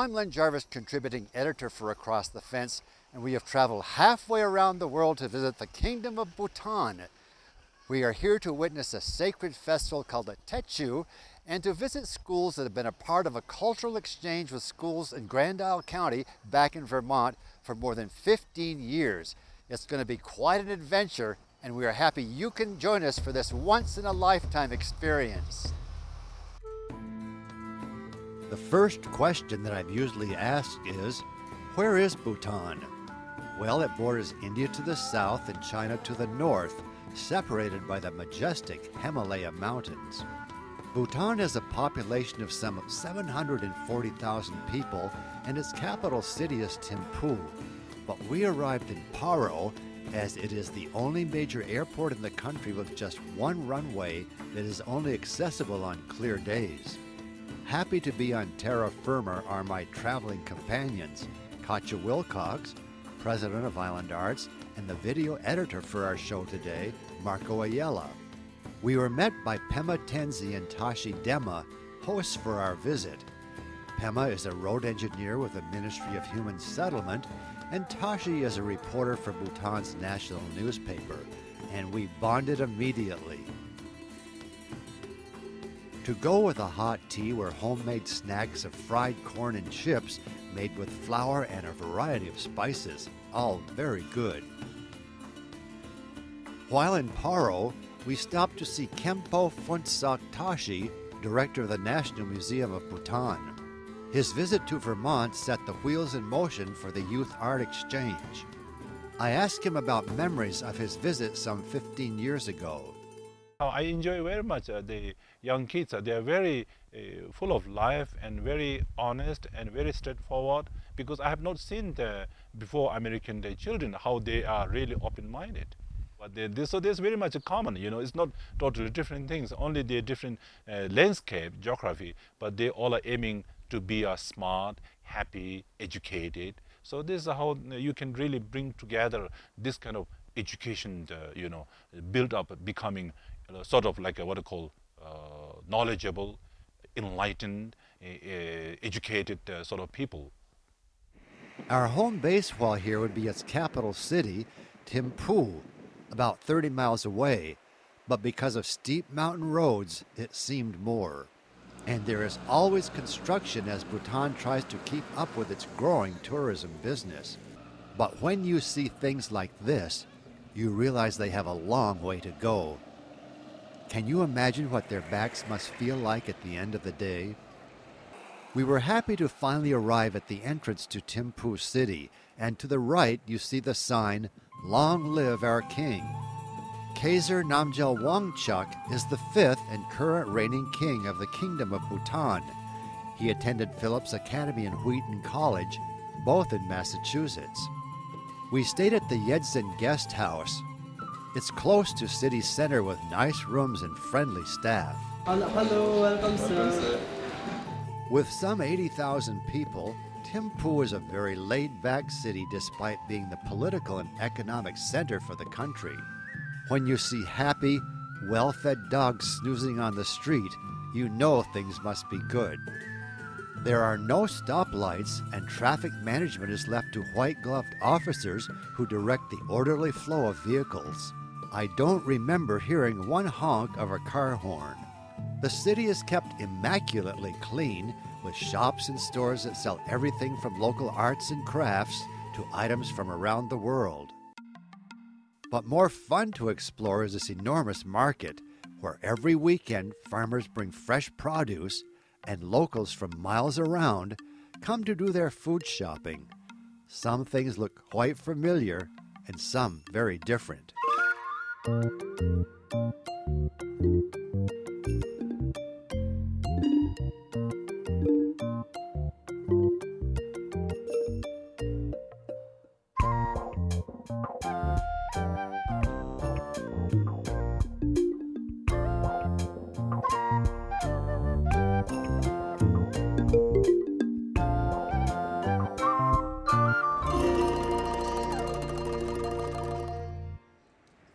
I'm Len Jarvis, contributing editor for Across the Fence, and we have traveled halfway around the world to visit the Kingdom of Bhutan. We are here to witness a sacred festival called the Techu and to visit schools that have been a part of a cultural exchange with schools in Grand Isle County back in Vermont for more than 15 years. It's going to be quite an adventure, and we are happy you can join us for this once-in-a-lifetime experience. The first question that I'm usually asked is, where is Bhutan? Well, it borders India to the south and China to the north, separated by the majestic Himalaya mountains. Bhutan has a population of some 740,000 people, and its capital city is Thimphu. But we arrived in Paro, as it is the only major airport in the country with just one runway that is only accessible on clear days. Happy to be on terra firma are my traveling companions, Katya Wilcox, president of Island Arts, and the video editor for our show today, Marco Ayala. We were met by Pema Tenzi and Tashi Dema, hosts for our visit. Pema is a road engineer with the Ministry of Human Settlement, and Tashi is a reporter for Bhutan's national newspaper, and we bonded immediately. To go with a hot tea were homemade snacks of fried corn and chips made with flour and a variety of spices, all very good. While in Paro, we stopped to see Khenpo Phuntsok Tashi, director of the National Museum of Bhutan. His visit to Vermont set the wheels in motion for the Youth Art Exchange. I asked him about memories of his visit some 15 years ago. I enjoy very much the young kids. They are very full of life and very honest and very straightforward, because I have not seen before American children how they are really open-minded. But so there's very much a common, it's not totally different things, only the different landscape, geography, but they all are aiming to be smart, happy, educated. So this is how you can really bring together this kind of education, build up, becoming sort of like what I call knowledgeable, enlightened, educated sort of people. Our home base while here would be its capital city, Thimphu, about 30 miles away, but because of steep mountain roads, it seemed more. And there is always construction as Bhutan tries to keep up with its growing tourism business. But when you see things like this, you realize they have a long way to go. Can you imagine what their backs must feel like at the end of the day? We were happy to finally arrive at the entrance to Thimphu City, and to the right you see the sign, "Long live our king." Kaiser Namgyel Wangchuck is the 5th and current reigning king of the Kingdom of Bhutan. He attended Phillips Academy and Wheaton College, both in Massachusetts. We stayed at the Yedzin Guest House. It's close to city center with nice rooms and friendly staff. Hello, welcome sir. With some 80,000 people, Thimphu is a very laid-back city despite being the political and economic center for the country. When you see happy, well-fed dogs snoozing on the street, you know things must be good. There are no stoplights, and traffic management is left to white-gloved officers who direct the orderly flow of vehicles. I don't remember hearing one honk of a car horn. The city is kept immaculately clean, with shops and stores that sell everything from local arts and crafts to items from around the world. But more fun to explore is this enormous market, where every weekend farmers bring fresh produce and locals from miles around come to do their food shopping. Some things look quite familiar and some very different.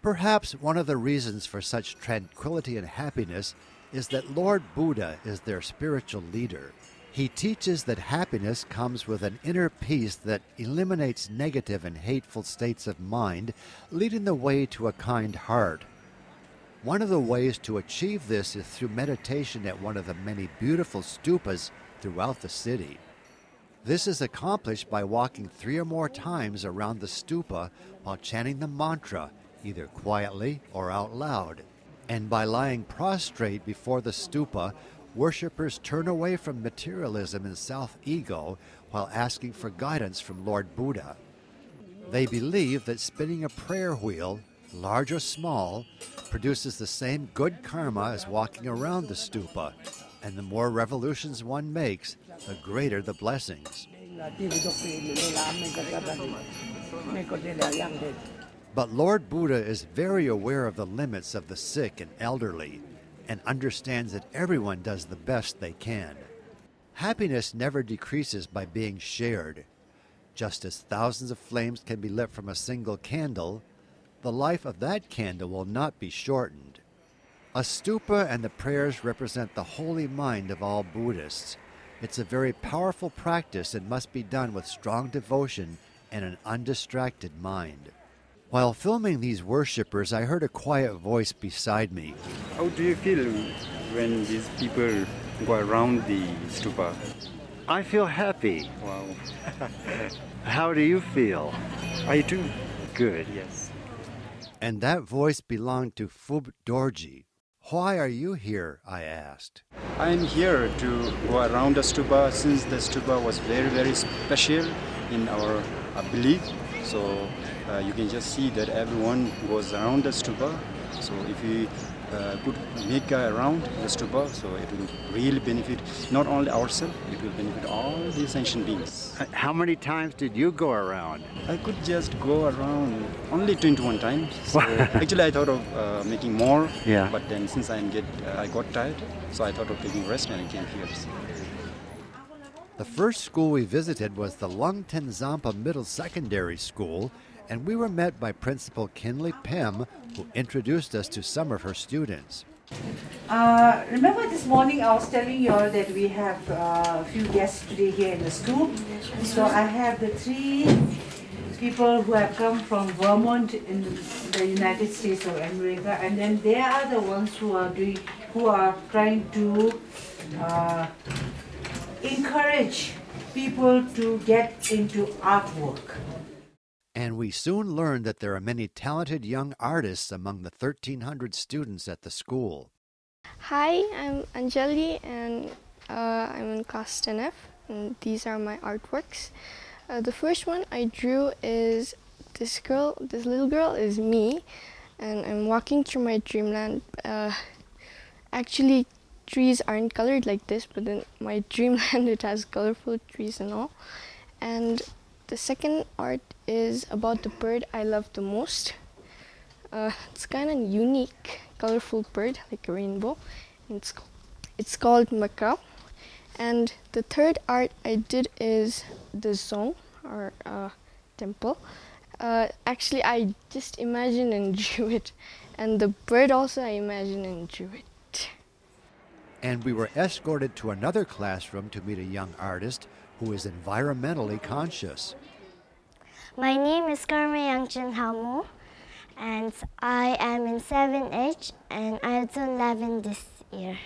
Perhaps one of the reasons for such tranquility and happiness is that Lord Buddha is their spiritual leader. He teaches that happiness comes with an inner peace that eliminates negative and hateful states of mind, leading the way to a kind heart. One of the ways to achieve this is through meditation at one of the many beautiful stupas throughout the city. This is accomplished by walking 3 or more times around the stupa while chanting the mantra, either quietly or out loud. And by lying prostrate before the stupa, worshippers turn away from materialism and self-ego while asking for guidance from Lord Buddha. They believe that spinning a prayer wheel, large or small, produces the same good karma as walking around the stupa, and the more revolutions one makes, the greater the blessings. But Lord Buddha is very aware of the limits of the sick and elderly, and understands that everyone does the best they can. Happiness never decreases by being shared. Just as thousands of flames can be lit from a single candle, the life of that candle will not be shortened. A stupa and the prayers represent the holy mind of all Buddhists. It's a very powerful practice and must be done with strong devotion and an undistracted mind. While filming these worshippers, I heard a quiet voice beside me. How do you feel when these people go around the stupa? I feel happy. Wow. How do you feel? I too. Good. Yes. And that voice belonged to Phub Dorji. Why are you here? I asked. I'm here to go around the stupa since the stupa was very, very special in our belief. So you can just see that everyone goes around the stupa. So if we could make around the stupa, so it will really benefit not only ourselves, it will benefit all the sentient beings. How many times did you go around? I could just go around only 21 times. So actually, I thought of making more, but then since I got tired, so I thought of taking rest and I came here. The first school we visited was the Lungten Zampa Middle Secondary School, and we were met by Principal Kinley Pem, who introduced us to some of her students. Remember this morning I was telling you all that we have a few guests today here in the school. So I have the 3 people who have come from Vermont in the United States of America, and then they are the ones who are trying to encourage people to get into artwork. And we soon learned that there are many talented young artists among the 1,300 students at the school. Hi, I'm Anjali and I'm in class 10F, and these are my artworks. The first one I drew is this little girl is me, and I'm walking through my dreamland. Actually, trees aren't colored like this, but in my dreamland it has colorful trees and all. And the second art is about the bird I love the most. It's kind of unique, colorful bird, like a rainbow. It's called macaw. And the third art I did is the zong, or temple. Actually, I just imagined and drew it. And the bird also I imagined and drew it. And we were escorted to another classroom to meet a young artist who is environmentally conscious. My name is Karma Yangchen Hamu, and I am in 7H, and I'll turn 11 this year.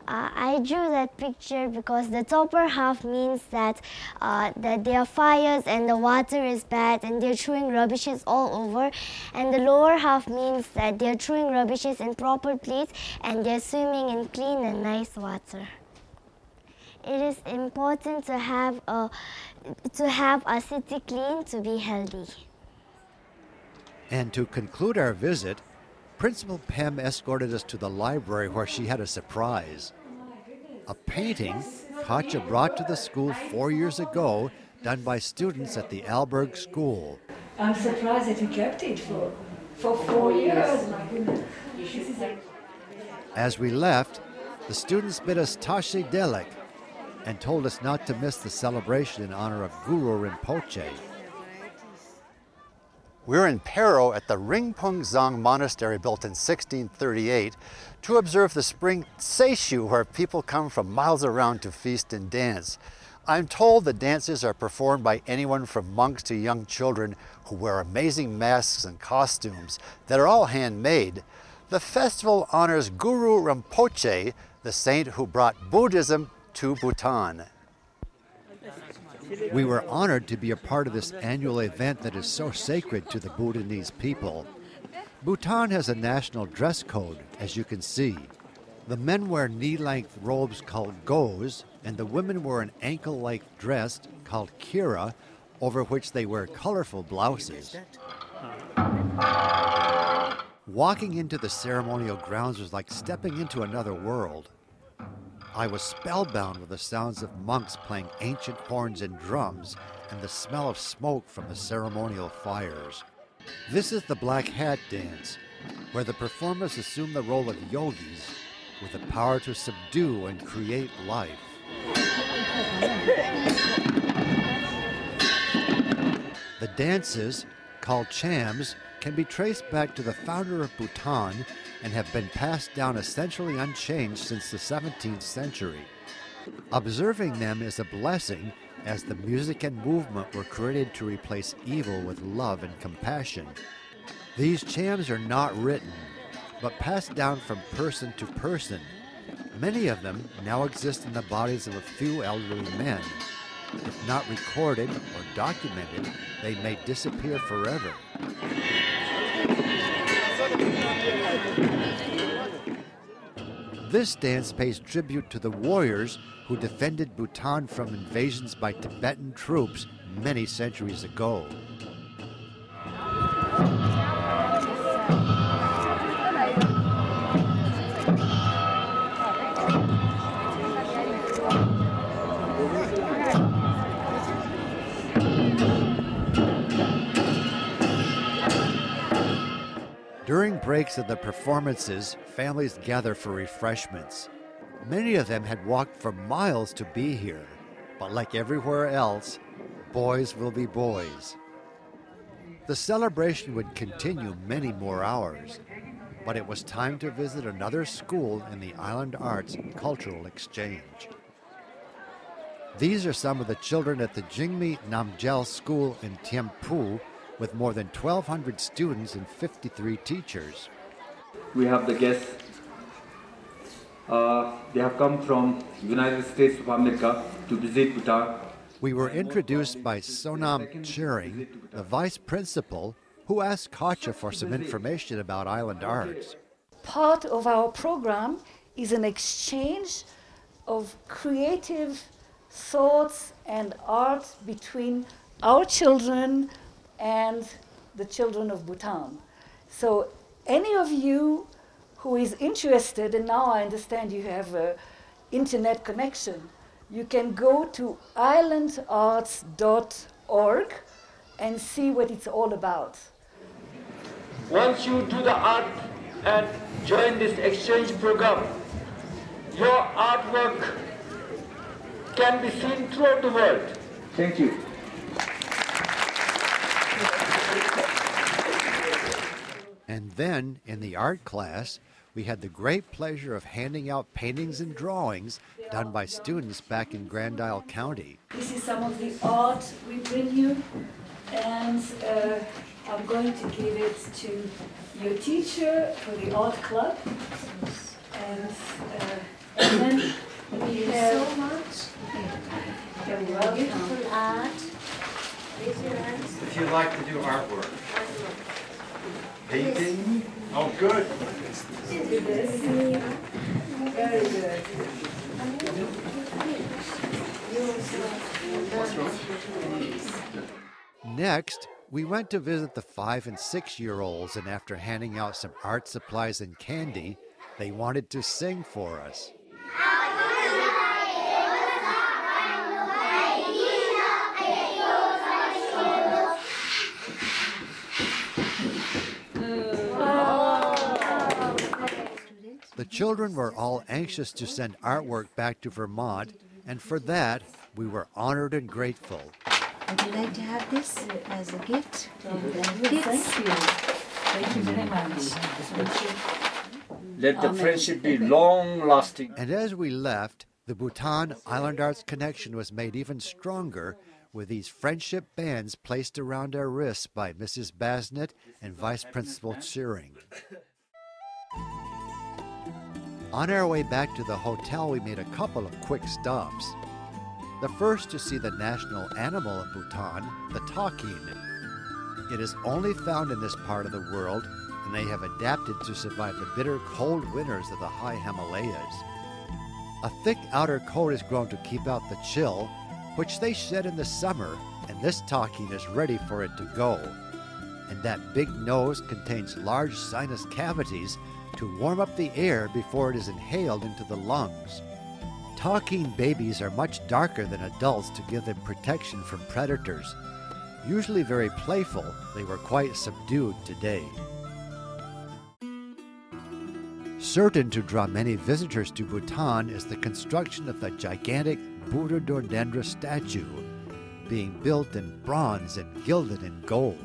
I drew that picture because the upper half means that there are fires and the water is bad and they're throwing rubbishes all over, and the lower half means that they're throwing rubbishes in proper place and they're swimming in clean and nice water. It is important to have a city clean to be healthy. And to conclude our visit, Principal Pem escorted us to the library where she had a surprise. A painting Katya brought to the school 4 years ago, done by students at the Alberg School. I'm surprised that you kept it for 4 years. My goodness. As we left, the students bid us Tashi Delek and told us not to miss the celebration in honor of Guru Rinpoche. We're in Pero at the Ringpungzang Monastery built in 1638 to observe the spring Seishu, where people come from miles around to feast and dance. I'm told the dances are performed by anyone from monks to young children who wear amazing masks and costumes that are all handmade. The festival honors Guru Rinpoche, the saint who brought Buddhism to Bhutan. We were honored to be a part of this annual event that is so sacred to the Bhutanese people. Bhutan has a national dress code, as you can see. The men wear knee-length robes called gos, and the women wear an ankle-length dress called kira, over which they wear colorful blouses. Walking into the ceremonial grounds was like stepping into another world. I was spellbound with the sounds of monks playing ancient horns and drums and the smell of smoke from the ceremonial fires. This is the Black Hat Dance, where the performers assume the role of yogis with the power to subdue and create life. The dances, called chams, can be traced back to the founder of Bhutan and have been passed down essentially unchanged since the 17th century. Observing them is a blessing, as the music and movement were created to replace evil with love and compassion. These chams are not written, but passed down from person to person. Many of them now exist in the bodies of a few elderly men. If not recorded or documented, they may disappear forever. This dance pays tribute to the warriors who defended Bhutan from invasions by Tibetan troops many centuries ago. During breaks of the performances, families gather for refreshments. Many of them had walked for miles to be here, but like everywhere else, boys will be boys. The celebration would continue many more hours, but it was time to visit another school in the Island Arts Cultural Exchange. These are some of the children at the Jigme Namgyel School in Khenpo, with more than 1,200 students and 53 teachers. We have the guests. They have come from United States of America to visit Bhutan. We were introduced by Sonam Tshering, the vice principal, who asked Katya for some information about island arts. Part of our program is an exchange of creative thoughts and art between our children and the children of Bhutan. So any of you who is interested, and now I understand you have an internet connection, you can go to islandarts.org and see what it's all about. Once you do the art and join this exchange program, your artwork can be seen throughout the world. Thank you. And then, in the art class, we had the great pleasure of handing out paintings and drawings done by students back in Grand Isle County. This is some of the art we bring you, and I'm going to give it to your teacher for the art club. And then we have so much. beautiful Art. If you like to do artwork. Painting? Oh, good. Very good. Next, we went to visit the 5- and 6-year-olds, and after handing out some art supplies and candy, they wanted to sing for us. The children were all anxious to send artwork back to Vermont, and for that, we were honored and grateful. Would you like to have this as a gift? Thank you. Thank you very much. Let the friendship be long-lasting. And as we left, the Bhutan Island Arts connection was made even stronger with these friendship bands placed around our wrists by Mrs. Basnett and Vice Principal Tshering. On our way back to the hotel, we made a couple of quick stops. The first to see the national animal of Bhutan, the takin. It is only found in this part of the world, and they have adapted to survive the bitter cold winters of the high Himalayas. A thick outer coat is grown to keep out the chill, which they shed in the summer, and this takin is ready for it to go. And that big nose contains large sinus cavities to warm up the air before it is inhaled into the lungs. Takin babies are much darker than adults to give them protection from predators. Usually very playful, they were quite subdued today. Certain to draw many visitors to Bhutan is the construction of the gigantic Buddha Dordendra statue, being built in bronze and gilded in gold.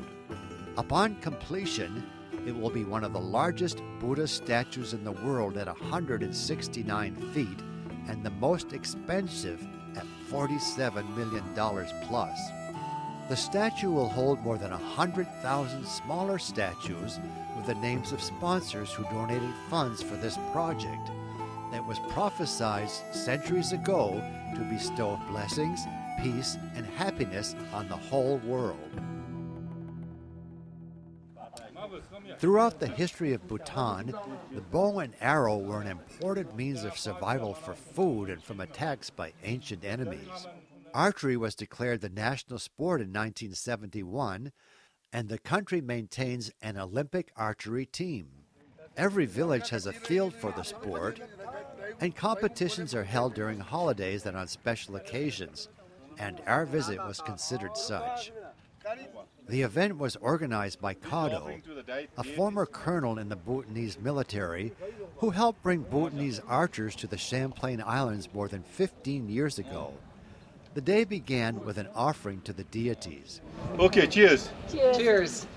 Upon completion, it will be one of the largest Buddha statues in the world at 169 feet and the most expensive at $47 million plus. The statue will hold more than 100,000 smaller statues with the names of sponsors who donated funds for this project that was prophesied centuries ago to bestow blessings, peace, and happiness on the whole world. Throughout the history of Bhutan, the bow and arrow were an important means of survival for food and from attacks by ancient enemies. Archery was declared the national sport in 1971, and the country maintains an Olympic archery team. Every village has a field for the sport, and competitions are held during holidays and on special occasions, and our visit was considered such. The event was organized by Kado, a former colonel in the Bhutanese military who helped bring Bhutanese archers to the Champlain Islands more than 15 years ago. The day began with an offering to the deities. Okay, cheers. Cheers. Cheers.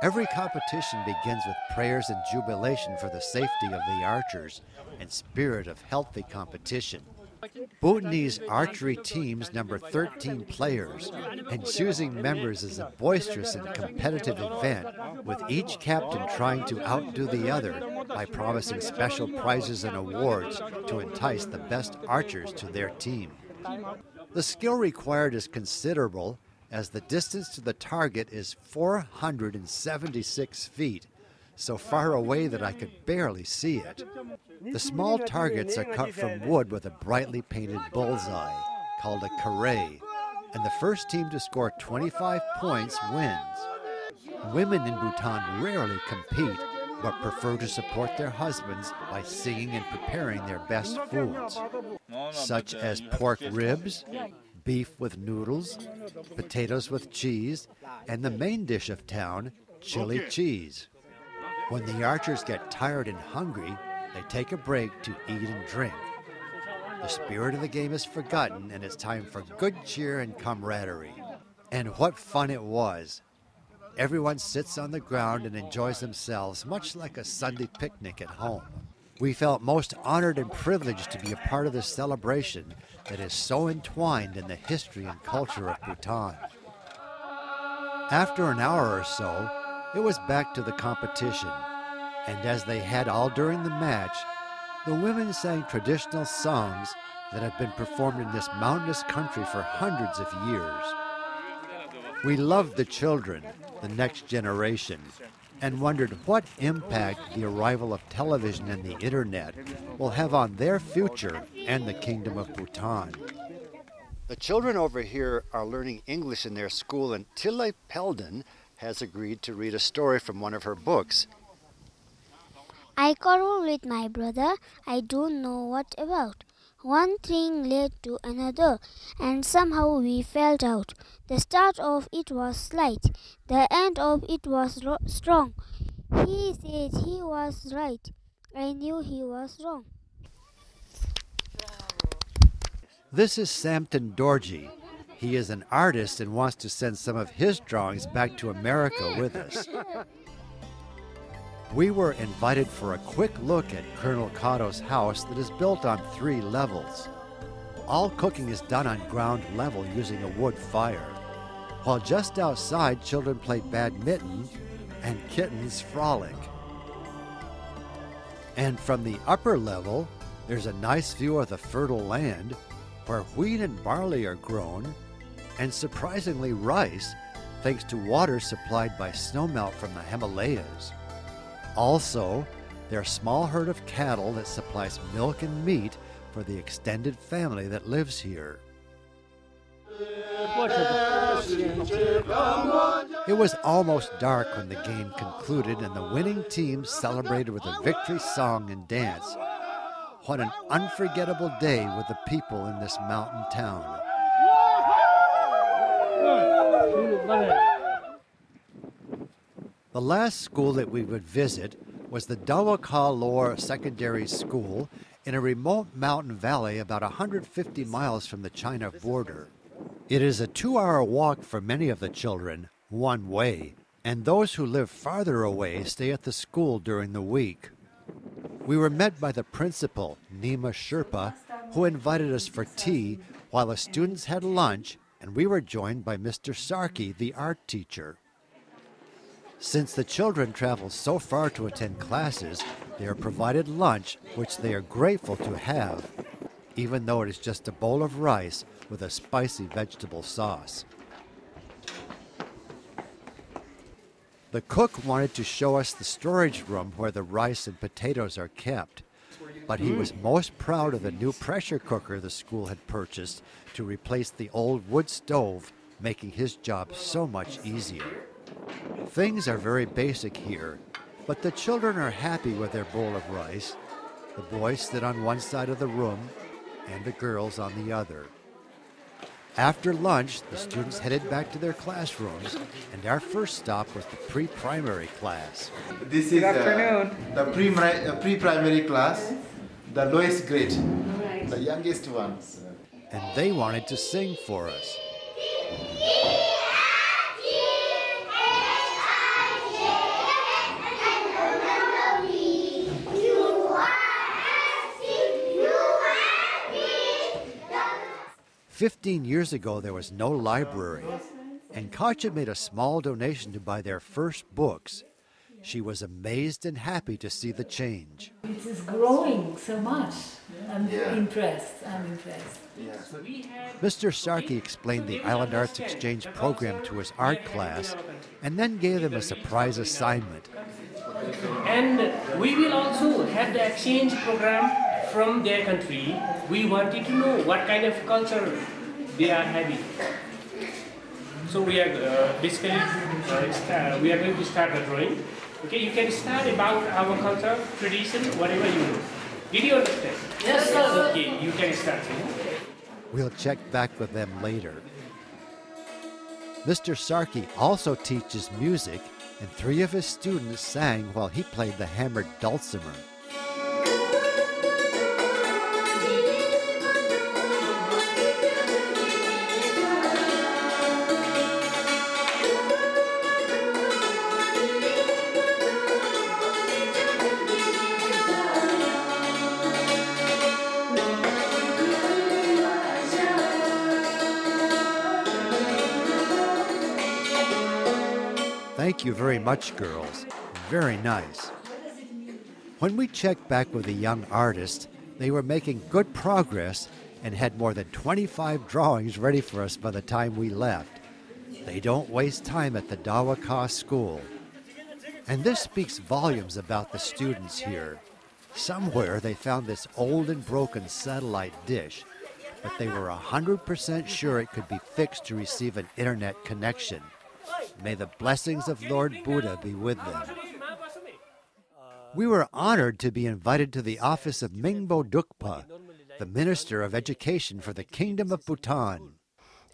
Every competition begins with prayers and jubilation for the safety of the archers and spirit of healthy competition. Bhutanese archery teams number 13 players, and choosing members is a boisterous and competitive event, with each captain trying to outdo the other by promising special prizes and awards to entice the best archers to their team. The skill required is considerable, as the distance to the target is 476 feet, so far away that I could barely see it. The small targets are cut from wood with a brightly painted bullseye, called a carré, and the first team to score 25 points wins. Women in Bhutan rarely compete, but prefer to support their husbands by singing and preparing their best foods, such as pork ribs, beef with noodles, potatoes with cheese, and the main dish of town, chili cheese. When the archers get tired and hungry, they take a break to eat and drink. The spirit of the game is forgotten, and it's time for good cheer and camaraderie. And what fun it was! Everyone sits on the ground and enjoys themselves, much like a Sunday picnic at home. We felt most honored and privileged to be a part of this celebration that is so entwined in the history and culture of Bhutan. After an hour or so, it was back to the competition, and as they had all during the match, the women sang traditional songs that have been performed in this mountainous country for hundreds of years. We loved the children, the next generation, and wondered what impact the arrival of television and the internet will have on their future and the Kingdom of Bhutan. The children over here are learning English in their school, and Tille Pelden has agreed to read a story from one of her books. I quarreled with my brother. I don't know what about. One thing led to another, and somehow we fell out. The start of it was slight. The end of it was strong. He said he was right. I knew he was wrong. This is Samton Dorji, He is an artist and wants to send some of his drawings back to America with us. We were invited for a quick look at Colonel Cotto's house that is built on 3 levels. All cooking is done on ground level using a wood fire, while just outside children play badminton and kittens frolic. And from the upper level, there's a nice view of the fertile land where wheat and barley are grown, and surprisingly rice, thanks to water supplied by snowmelt from the Himalayas. Also, there's a small herd of cattle that supplies milk and meat for the extended family that lives here. It was almost dark when the game concluded and the winning team celebrated with a victory song and dance. What an unforgettable day with the people in this mountain town. The last school that we would visit was the Dawaka Lower Secondary School in a remote mountain valley about 150 miles from the China border. It is a 2-hour walk for many of the children, one way, and those who live farther away stay at the school during the week. We were met by the principal, Nima Sherpa, who invited us for tea while the students had lunch, and we were joined by Mr. Sarki, the art teacher. Since the children travel so far to attend classes, they are provided lunch, which they are grateful to have, even though it is just a bowl of rice with a spicy vegetable sauce. The cook wanted to show us the storage room where the rice and potatoes are kept, but he was most proud of the new pressure cooker the school had purchased to replace the old wood stove, making his job so much easier. Things are very basic here, but the children are happy with their bowl of rice. The boys sit on one side of the room and the girls on the other. After lunch, the students headed back to their classrooms, and our first stop was the pre-primary class. This is the pre-primary class, the lowest grade, the youngest ones. And they wanted to sing for us. "15 years ago, there was no library, and Katya made a small donation to buy their first books. She was amazed and happy to see the change. It is growing so much. I'm impressed. Mr. Sarki explained the Island Arts Exchange program to his art class and then gave them a surprise assignment. And we will also have the exchange program from their country. We wanted to know what kind of culture they are having. So we are basically we are going to start a drawing. Okay, you can start about our culture, tradition, whatever you know. Did you understand? Yes, sir. Okay, you can start. We'll check back with them later. Mr. Sarki also teaches music, and 3 of his students sang while he played the hammered dulcimer. Thank you very much, girls. Very nice. When we checked back with the young artists, they were making good progress and had more than 25 drawings ready for us by the time we left. They don't waste time at the Dawaka school. And this speaks volumes about the students here. Somewhere they found this old and broken satellite dish, but they were 100% sure it could be fixed to receive an internet connection. May the blessings of Lord Buddha be with them. We were honored to be invited to the office of Mingbo Dukpa, the Minister of Education for the Kingdom of Bhutan.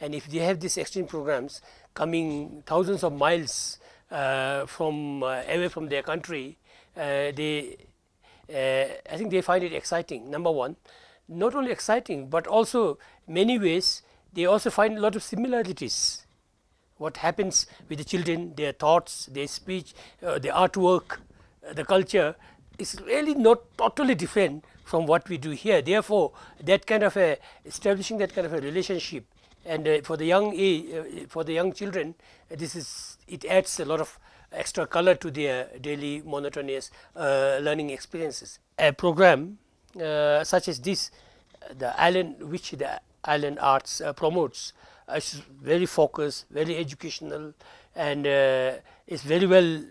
And if they have these exchange programs coming thousands of miles away from their country, I think they find it exciting. Number one, not only exciting, but also many ways they also find a lot of similarities. What happens with the children, their thoughts, their speech, the artwork, the culture is really not totally different from what we do here. Therefore, that kind of establishing that kind of a relationship, and for the young children, it adds a lot of extra color to their daily monotonous learning experiences. A program such as this, the island arts promotes, is very focused, very educational, and is very well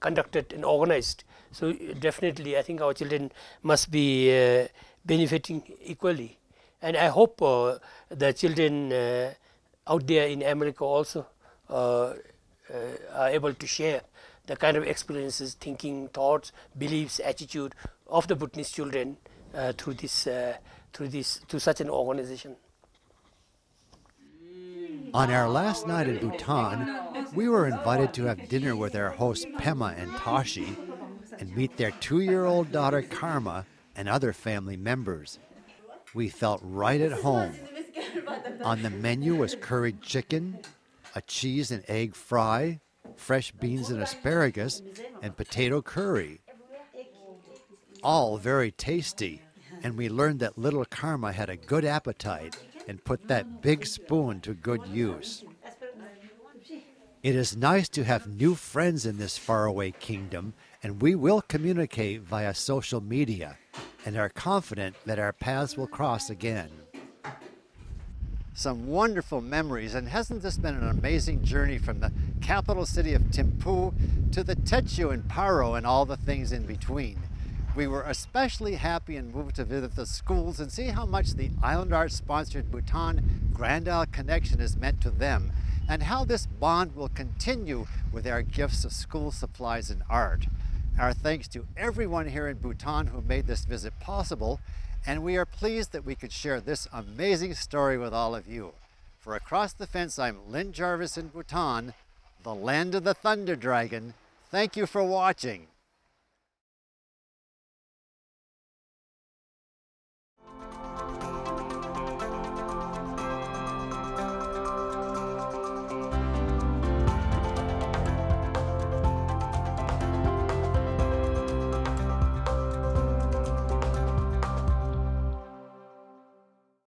conducted and organized. So definitely, I think our children must be benefiting equally, and I hope the children out there in America also are able to share the kind of experiences, thinking, thoughts, beliefs, attitude of the Bhutanese children through such an organization. On our last night in Bhutan, we were invited to have dinner with our hosts Pema and Tashi and meet their 2-year-old daughter Karma and other family members. We felt right at home. On the menu was curried chicken, a cheese and egg fry, fresh beans and asparagus, and potato curry. All very tasty, and we learned that little Karma had a good appetite and put that big spoon to good use. It is nice to have new friends in this faraway kingdom, and we will communicate via social media and are confident that our paths will cross again. Some wonderful memories, and hasn't this been an amazing journey from the capital city of Thimphu to the Techu and Paro and all the things in between. We were especially happy and moved to visit the schools and see how much the Island Arts sponsored Bhutan Grand Isle Connection has meant to them, and how this bond will continue with our gifts of school supplies and art. Our thanks to everyone here in Bhutan who made this visit possible, and we are pleased that we could share this amazing story with all of you. For Across the Fence, I'm Lynn Jarvis in Bhutan, the land of the Thunder Dragon. Thank you for watching.